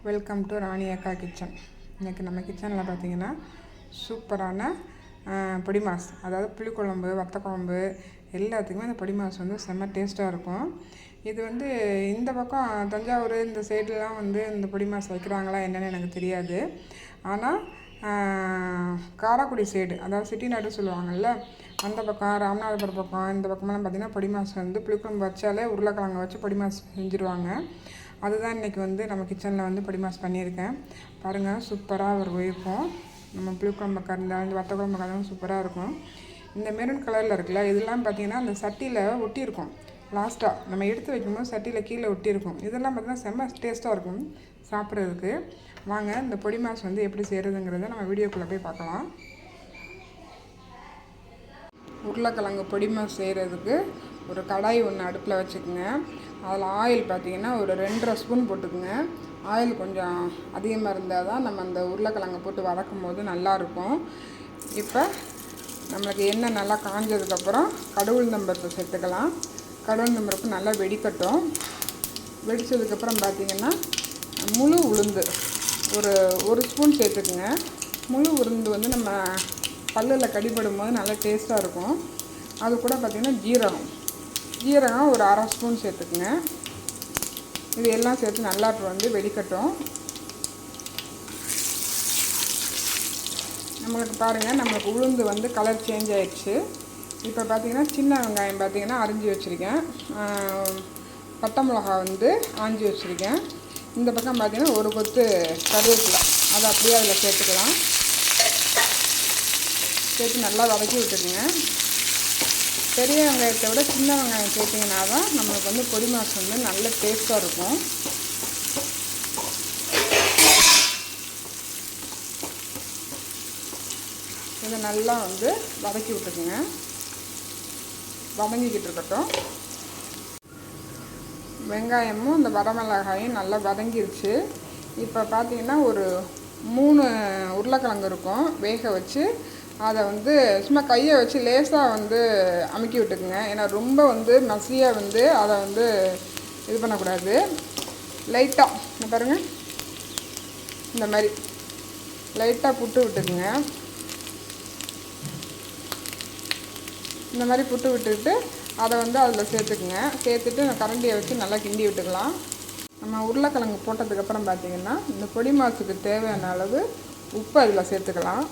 Welcome to ராணி அக்கா kitchen. இன்றைக்கி நம்ம கிச்சனில் பார்த்திங்கன்னா சூப்பரான பொடி மாஸ், அதாவது புளிக்குழம்பு, வத்தக்குழம்பு எல்லாத்துக்குமே அந்த பொடி மாஸ் வந்து செம்ம டேஸ்ட்டாக இருக்கும். இது வந்து இந்த பக்கம் தஞ்சாவூர் இந்த சைடுலாம் வந்து இந்த பொடி மாஸ் வைக்கிறாங்களா என்னென்னு எனக்கு தெரியாது. ஆனால் காரைக்குடி சைடு, அதாவது செட்டிநாடு சொல்லுவாங்கள்ல, அந்த பக்கம் ராமநாதபுரம் பக்கம் இந்த பக்கமெல்லாம் பார்த்திங்கன்னா பொடி மாஸ் வந்து புளிக்குழம்பு வச்சாலே உருளைக்கிழங்கு வச்சு பொடி மாஸ் செஞ்சுருவாங்க. அதுதான் இன்றைக்கி வந்து நம்ம கிச்சனில் வந்து பொடி மாஸ் பண்ணியிருக்கேன். பாருங்கள், சூப்பராக ஒரு இருக்கும். நம்ம புளிக்குழம்பு கறந்தால் இந்த வத்தக்குழம்பு கறந்தாலும் சூப்பராக இருக்கும். இந்த மெரூன் கலரில் இருக்குல்ல, இதெல்லாம் பார்த்திங்கன்னா அந்த சட்டியில் ஒட்டியிருக்கும். லாஸ்ட்டாக நம்ம எடுத்து வைக்கும்போது சட்டியில் கீழே ஒட்டியிருக்கும். இதெல்லாம் பார்த்திங்கன்னா செம்ம டேஸ்ட்டாக இருக்கும் சாப்பிட்றதுக்கு. வாங்க இந்த பொடி மாஸ் வந்து எப்படி செய்கிறதுங்கிறத நம்ம வீடியோக்குள்ளே போய் பார்க்கலாம். உருளைக்கிழங்கு பொடி மாஸ் செய்கிறதுக்கு ஒரு கடாய் ஒன்று அடுப்பில் வச்சுக்கோங்க. அதில் ஆயில் பார்த்திங்கன்னா ஒரு 2.5 ஸ்பூன் போட்டுக்குங்க. ஆயில் கொஞ்சம் அதிகமாக இருந்தால் தான் நம்ம அந்த உருளைக்கிழங்கு போட்டு வதக்கும் போது நல்லாயிருக்கும். இப்போ நம்மளுக்கு எண்ணெய் நல்லா காஞ்சதுக்கப்புறம் கடுகுளுந்தம்பருப்பு சேர்த்துக்கலாம். கடுகுளுந்தம்பருப்பு நல்லா வெடிக்கட்டும். வெடித்ததுக்கப்புறம் பார்த்திங்கன்னா முழு உளுந்து ஒரு ஸ்பூன் சேர்த்துக்குங்க. முழு உளுந்து வந்து நம்ம பல்லில் கடிபடும் போது நல்லா டேஸ்ட்டாக இருக்கும். அது கூட பார்த்திங்கன்னா ஜீரகம் ஒரு 1/2 ஸ்பூன் சேர்த்துக்குங்க. இது எல்லாம் சேர்த்து நல்லா வந்து வெடிக்கட்டும். நம்மளுக்கு பாருங்கள், நம்மளுக்கு உளுந்து வந்து கலர் சேஞ்ச் ஆகிடுச்சு. இப்போ பார்த்திங்கன்னா சின்ன வெங்காயம் பார்த்திங்கன்னா அரிஞ்சு வச்சுருக்கேன். பட்டை மிளகா வந்து ஆஞ்சி வச்சுருக்கேன். இந்த பக்கம் பார்த்திங்கன்னா ஒரு கொத்து கருவேப்பிலை, அதை அப்படியே அதில் சேர்த்துக்கலாம். சேர்த்து நல்லா வதக்கி விட்டுக்குங்க. பெரிய வெங்காயத்தை விட சின்ன வெங்காயம் சேர்த்திங்கன்னா தான் நம்மளுக்கு வந்து பொடி மாஸ் வந்து நல்ல டேஸ்ட்டாக இருக்கும். இதை நல்லா வந்து வதக்கி விட்டுக்குங்க. வதங்கிக்கிட்டு இருக்கட்டும். வெங்காயமும் இந்த வரமிளகாயும் நல்லா வதங்கிருச்சு. இப்போ பார்த்திங்கன்னா ஒரு 3 உருளைக்கிழங்கு இருக்கும், வேக வச்சு அதை வந்து சும்மா கையை வச்சு லேசாக வந்து அமுக்கி விட்டுக்குங்க. ஏன்னா ரொம்ப வந்து மசியாக வந்து அதை வந்து இது பண்ணக்கூடாது. லைட்டாக பாருங்கள், இந்த மாதிரி லைட்டாக புட்டு விட்டுக்குங்க. இந்த மாதிரி புட்டு விட்டுக்கிட்டு அதை வந்து அதில் சேர்த்துக்குங்க. சேர்த்துட்டு கரண்டியை வச்சு நல்லா கிண்டி விட்டுக்கலாம். நம்ம உருளைக்கிழங்கு போட்டதுக்கப்புறம் பார்த்திங்கன்னா இந்த பொடி மாஸுக்கு தேவையான அளவு உப்பு அதில் சேர்த்துக்கலாம்.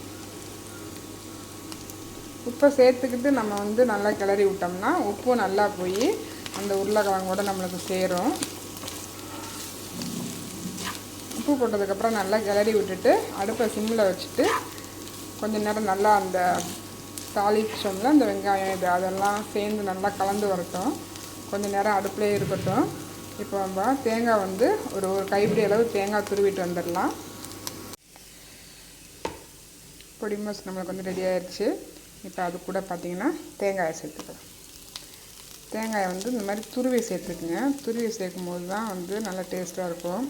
உப்பை சேர்த்துக்கிட்டு நம்ம வந்து நல்லா கிளறி விட்டோம்னா உப்பு நல்லா போய் அந்த உருளைக்கிழங்கோட நம்மளுக்கு சேரும். உப்பு போட்டதுக்கப்புறம் நல்லா கிளறி விட்டுட்டு அடுப்பை சிம்மில் வச்சுட்டு கொஞ்சம் நேரம் நல்லா அந்த தாளிச்சோம்ல அந்த வெங்காயம் இது அதெல்லாம் சேர்ந்து நல்லா கலந்து வரட்டும். கொஞ்சம் நேரம் அடுப்புலேயே இருக்கட்டும். இப்போ நம்ம தேங்காய் வந்து ஒரு கைப்பிடி அளவு தேங்காய் துருவிட்டு வந்துடலாம். பொடி மாஸ் நம்மளுக்கு வந்து ரெடி ஆயிடுச்சு. இப்போ அது கூட பார்த்திங்கன்னா தேங்காயை சேர்த்துக்கலாம். தேங்காயை வந்து இந்த மாதிரி துருவி சேர்த்துக்குங்க. துருவி சேர்க்கும் போது தான் வந்து நல்லா டேஸ்ட்டாக இருக்கும்.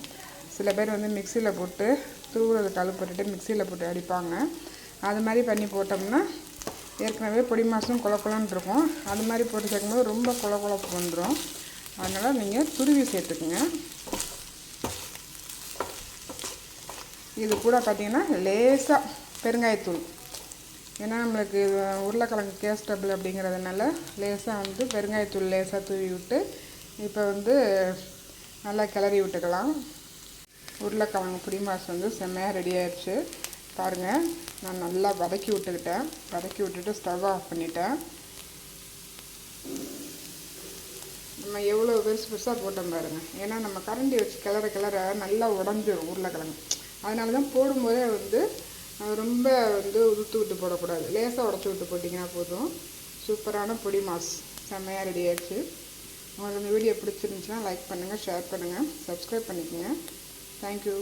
சில பேர் வந்து மிக்சியில் போட்டு துருவுறது கழுப்பிட்டு மிக்சியில் போட்டு அடிப்பாங்க. அது மாதிரி பண்ணி போட்டோம்னா ஏற்கனவே பொடி மாஸும் குழக்குழன்னு இருக்கும். அது மாதிரி போட்டு சேர்க்கும்போது ரொம்ப குழப்பு வந்துடும். அதனால் நீங்கள் துருவி சேர்த்துக்குங்க. இது கூட பார்த்திங்கன்னா லேசாக பெருங்காயத்தூள், ஏன்னா நம்மளுக்கு உருளைக்கிழங்கு கேஸ்டபிள் அப்படிங்கிறதுனால லேசாக வந்து பெருங்காயத்தூள் லேசாக தூவி விட்டு இப்போ வந்து நல்லா கிளறி விட்டுக்கலாம். உருளைக்கிழங்கு பொடி மாஸ் வந்து செம்மையாக ரெடி ஆயிடுச்சு. பாருங்கள், நான் நல்லா வதக்கி விட்டுக்கிட்டேன். வதக்கி விட்டுட்டு ஸ்டவ் ஆஃப் பண்ணிட்டேன். நம்ம எவ்வளோ பெருசாக போட்டோம் பாருங்கள். ஏன்னா நம்ம கரண்டி வச்சு கிளற நல்லா உடஞ்சிடும் உருளைக்கிழங்கு. அதனால தான் போடும்போதே வந்து ரொம்ப வந்து உதுத்து விட்டு போடக்கூடாது, லேசாக உடச்சி விட்டு போட்டிங்கன்னா போதும். சூப்பரான பொடி மாஸ் செம்மையாக ரெடி ஆயிடுச்சு. உங்களுக்கு இந்த வீடியோ பிடிச்சிருந்துச்சுன்னா லைக் பண்ணுங்கள், ஷேர் பண்ணுங்கள், சப்ஸ்கிரைப் பண்ணிக்கோங்க. தேங்க்யூ.